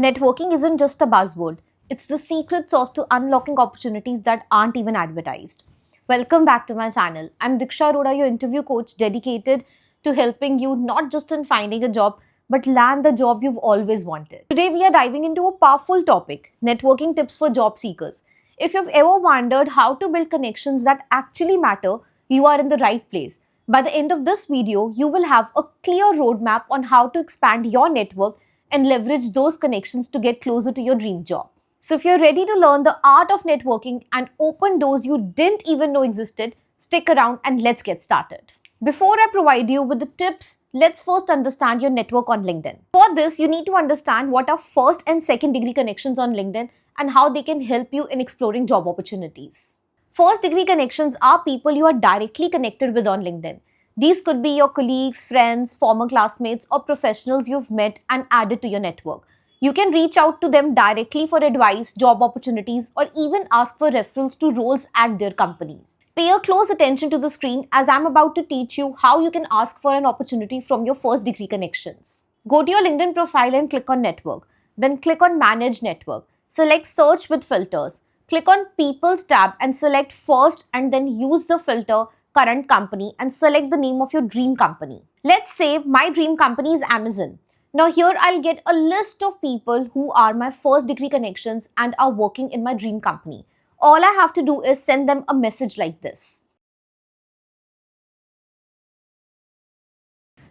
Networking isn't just a buzzword, it's the secret sauce to unlocking opportunities that aren't even advertised. Welcome back to my channel. I'm Diksha Arora, your interview coach dedicated to helping you not just in finding a job, but land the job you've always wanted. Today, we are diving into a powerful topic, networking tips for job seekers. If you've ever wondered how to build connections that actually matter, you are in the right place. By the end of this video, you will have a clear roadmap on how to expand your network and leverage those connections to get closer to your dream job. So if you're ready to learn the art of networking and open doors you didn't even know existed, stick around and let's get started. Before I provide you with the tips, let's first understand your network on LinkedIn. For this, you need to understand what are first and second degree connections on LinkedIn and how they can help you in exploring job opportunities. First degree connections are people you are directly connected with on LinkedIn. These could be your colleagues, friends, former classmates, or professionals you've met and added to your network. You can reach out to them directly for advice, job opportunities, or even ask for referrals to roles at their companies. Pay a close attention to the screen as I'm about to teach you how you can ask for an opportunity from your first degree connections. Go to your LinkedIn profile and click on Network. Then click on Manage Network. Select Search with Filters. Click on People's tab and select First and then use the filter Current Company and select the name of your dream company. Let's say my dream company is Amazon. Now here I'll get a list of people who are my first degree connections and are working in my dream company. All I have to do is send them a message like this.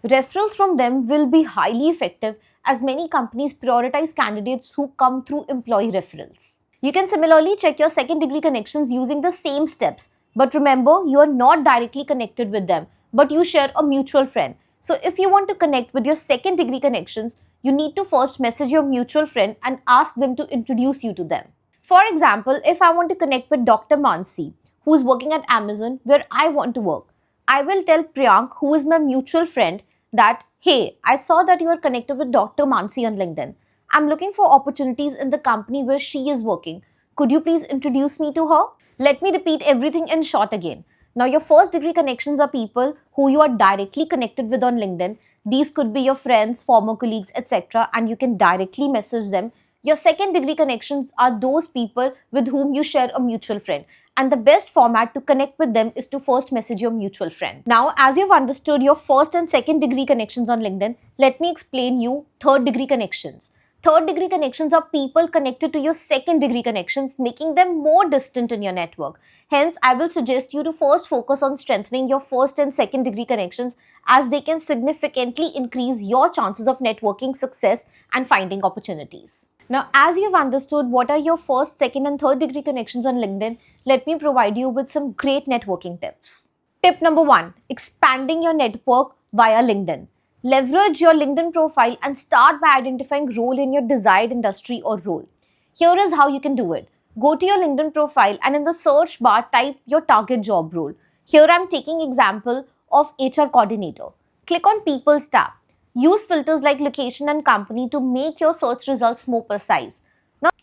Referrals from them will be highly effective as many companies prioritize candidates who come through employee referrals. You can similarly check your second degree connections using the same steps. But remember, you are not directly connected with them, but you share a mutual friend. So if you want to connect with your second degree connections, you need to first message your mutual friend and ask them to introduce you to them. For example, if I want to connect with Dr. Mansi, who is working at Amazon where I want to work, I will tell Priyank, who is my mutual friend, that, hey, I saw that you are connected with Dr. Mansi on LinkedIn. I'm looking for opportunities in the company where she is working. Could you please introduce me to her? Let me repeat everything in short again. Now, your first degree connections are people who you are directly connected with on LinkedIn. These could be your friends, former colleagues, etc. and you can directly message them. Your second degree connections are those people with whom you share a mutual friend. And the best format to connect with them is to first message your mutual friend. Now, as you've understood your first and second degree connections on LinkedIn, let me explain you third degree connections. Third degree connections are people connected to your second degree connections, making them more distant in your network. Hence, I will suggest you to first focus on strengthening your first and second degree connections as they can significantly increase your chances of networking success and finding opportunities. Now, as you've understood what are your first, second and third degree connections on LinkedIn, let me provide you with some great networking tips. Tip number 1, expanding your network via LinkedIn. Leverage your LinkedIn profile and start by identifying role in your desired industry or role. Here is how you can do it. Go to your LinkedIn profile and in the search bar type your target job role. Here I am taking example of HR coordinator. Click on People's tab. Use filters like location and company to make your search results more precise.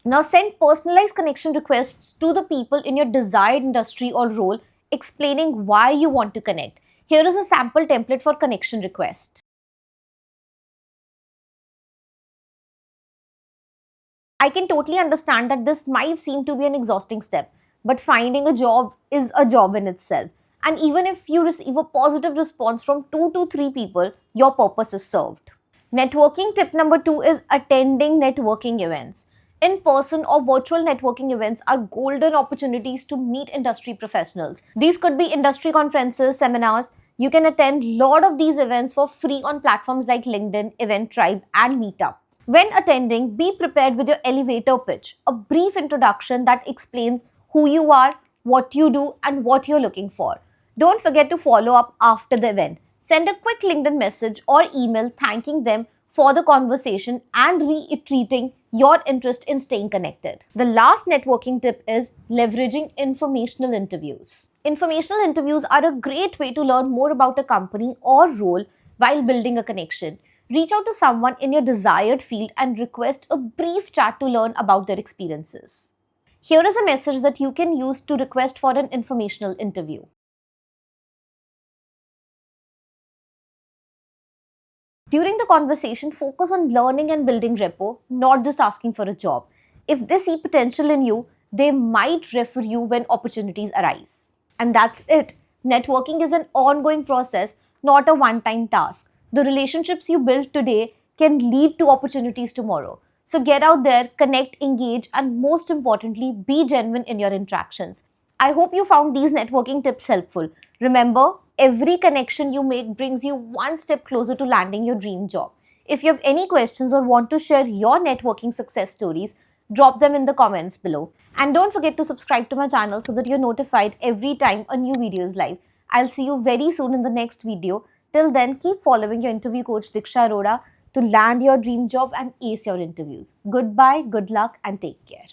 Now send personalized connection requests to the people in your desired industry or role explaining why you want to connect. Here is a sample template for connection request. I can totally understand that this might seem to be an exhausting step, but finding a job is a job in itself. And even if you receive a positive response from 2 to 3 people, your purpose is served. Networking tip number 2 is attending networking events. In-person or virtual networking events are golden opportunities to meet industry professionals. These could be industry conferences, seminars. You can attend a lot of these events for free on platforms like LinkedIn, Eventbrite, and Meetup. When attending, be prepared with your elevator pitch, a brief introduction that explains who you are, what you do, and what you're looking for. Don't forget to follow up after the event. Send a quick LinkedIn message or email thanking them for the conversation and reiterating your interest in staying connected. The last networking tip is leveraging informational interviews. Informational interviews are a great way to learn more about a company or role while building a connection. Reach out to someone in your desired field and request a brief chat to learn about their experiences. Here is a message that you can use to request for an informational interview. During the conversation, focus on learning and building rapport, not just asking for a job. If they see potential in you, they might refer you when opportunities arise. And that's it. Networking is an ongoing process, not a one-time task. The relationships you build today can lead to opportunities tomorrow. So get out there, connect, engage, and most importantly, be genuine in your interactions. I hope you found these networking tips helpful. Remember, every connection you make brings you one step closer to landing your dream job. If you have any questions or want to share your networking success stories, drop them in the comments below. And don't forget to subscribe to my channel so that you're notified every time a new video is live. I'll see you very soon in the next video. Till then, keep following your interview coach Diksha Arora to land your dream job and ace your interviews. Goodbye, good luck, and take care.